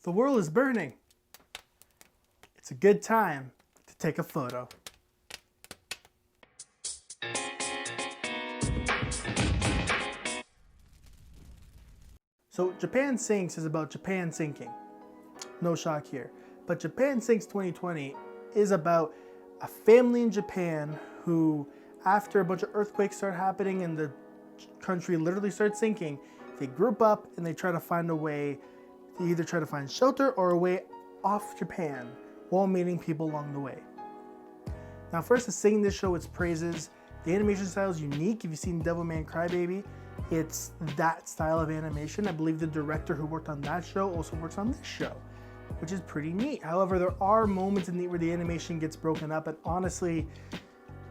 The world is burning. It's a good time to take a photo. So Japan Sinks is about Japan sinking. No shock here. But Japan Sinks 2020 is about a family in Japan who, after a bunch of earthquakes start happening and the country literally starts sinking, they group up and they try to find a way to either try to find shelter or a way off Japan while meeting people along the way. Now, first to sing this show its praises, the animation style is unique. If you've seen Devilman Crybaby, it's that style of animation. I believe the director who worked on that show also works on this show, which is pretty neat. However, there are moments in where the animation gets broken up, and honestly,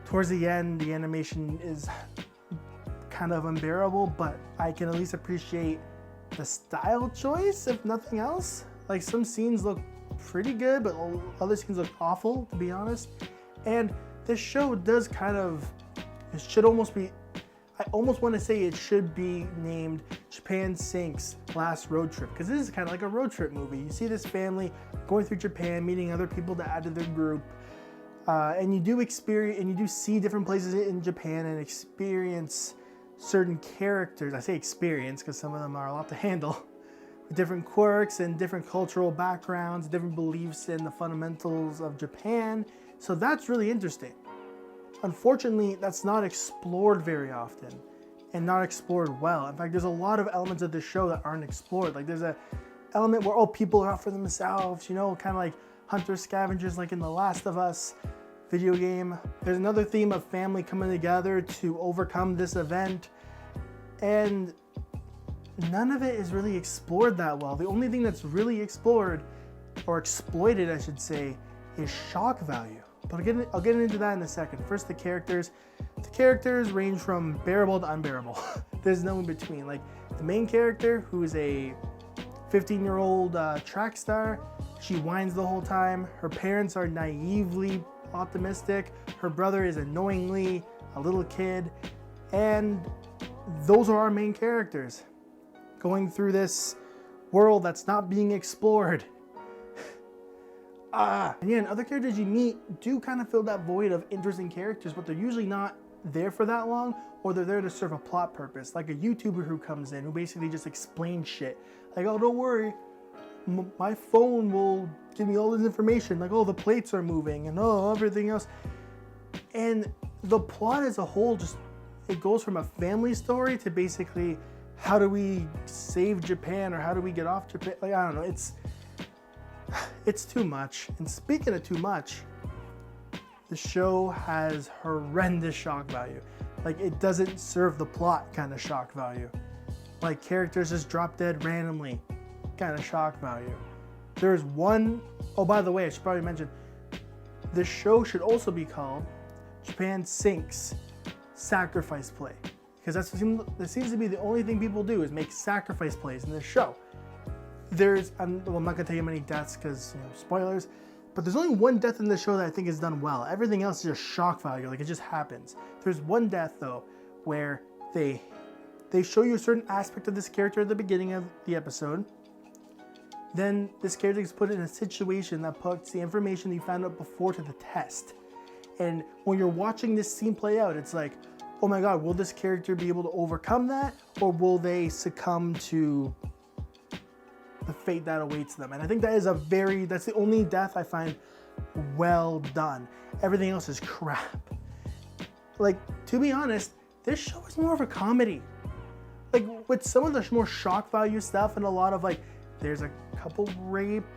towards the end, the animation is kind of unbearable, but I can at least appreciate the style choice, if nothing else. Like, some scenes look pretty good, but other scenes look awful, to be honest. And this show does kind of, it should almost be, I almost want to say it should be named Japan Sinks Last Road Trip, because this is kind of like a road trip movie. You see this family going through Japan, meeting other people to add to their group, and you do see different places in Japan and experience certain characters. I say experience because some of them are a lot to handle, with different quirks and different cultural backgrounds, different beliefs in the fundamentals of Japan. So that's really interesting. Unfortunately, that's not explored very often and not explored well. In fact, there's a lot of elements of the show that aren't explored. Like, there's a element where, people are out for themselves, kind of like hunters, scavengers, like in The Last of Us video game. There's another theme of family coming together to overcome this event, and none of it is really explored that well. The only thing that's really explored, or exploited I should say, is shock value. But I'll get into that in a second. First, the characters. The characters range from bearable to unbearable. There's no in between. Like, the main character, who is a 15-year-old track star, she whines the whole time. Her parents are naively optimistic. Her brother is annoyingly a little kid. And those are our main characters going through this world that's not being explored. And yeah, and other characters you meet do kind of fill that void of interesting characters, but they're usually not there for that long, or they're there to serve a plot purpose. Like a YouTuber who comes in, who basically just explains shit. Like, oh, don't worry, my phone will give me all this information. Like, oh, the plates are moving, and oh, everything else. And the plot as a whole, it goes from a family story to basically, how do we save Japan, or how do we get off Japan? Like, I don't know, it's too much. And speaking of too much, the show has horrendous shock value. Like, it doesn't serve the plot kind of shock value. Like, characters just drop dead randomly kind of shock value. There's one, oh, by the way, I should probably mention, this show should also be called Japan Sinks Sacrifice Play, because that seems to be the only thing people do, is make sacrifice plays in this show. I'm not gonna tell you many deaths because, spoilers, but there's only one death in the show that I think is done well. Everything else is just shock value, like it just happens. There's one death though where they show you a certain aspect of this character at the beginning of the episode. Then this character is put in a situation that puts the information you found out before to the test. And when you're watching this scene play out, it's like, oh my god, will this character be able to overcome that, or will they succumb to the fate that awaits them? And I think that's the only death I find well done. Everything else is crap. Like, to be honest, this show is more of a comedy. Like, with some of the more shock value stuff and a lot of, like, there's a couple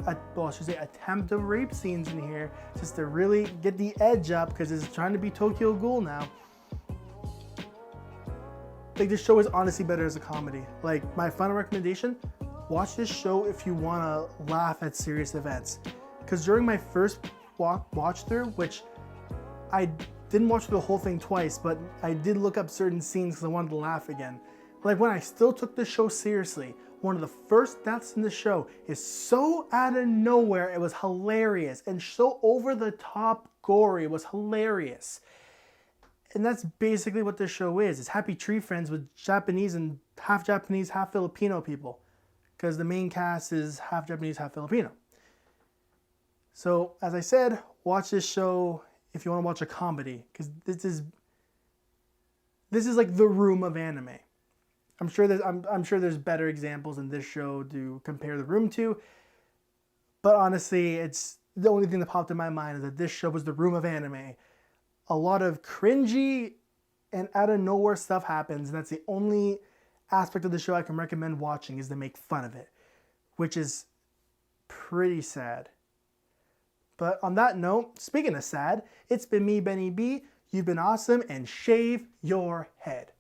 attempt of rape scenes in here, just to really get the edge up, because it's trying to be Tokyo Ghoul now. Like, this show is honestly better as a comedy. Like, my final recommendation, watch this show if you want to laugh at serious events. Because during my first watch through, which I didn't watch the whole thing twice, but I did look up certain scenes because I wanted to laugh again. Like, when I still took the show seriously, one of the first deaths in the show is so out of nowhere, it was hilarious, and so over the top gory, it was hilarious. And that's basically what this show is. It's Happy Tree Friends with Japanese and half Filipino people. because the main cast is half Japanese, half Filipino. So, as I said, watch this show if you want to watch a comedy, because this is like the Room of anime. I'm sure there's better examples in this show to compare the Room to, but honestly, it's the only thing that popped in my mind is that this show was the Room of anime. A lot of cringy and out of nowhere stuff happens, and that's the only aspect of the show I can recommend watching, is to make fun of it, which is pretty sad. But on that note, speaking of sad, it's been me, Benny B. You've been awesome, and shave your head.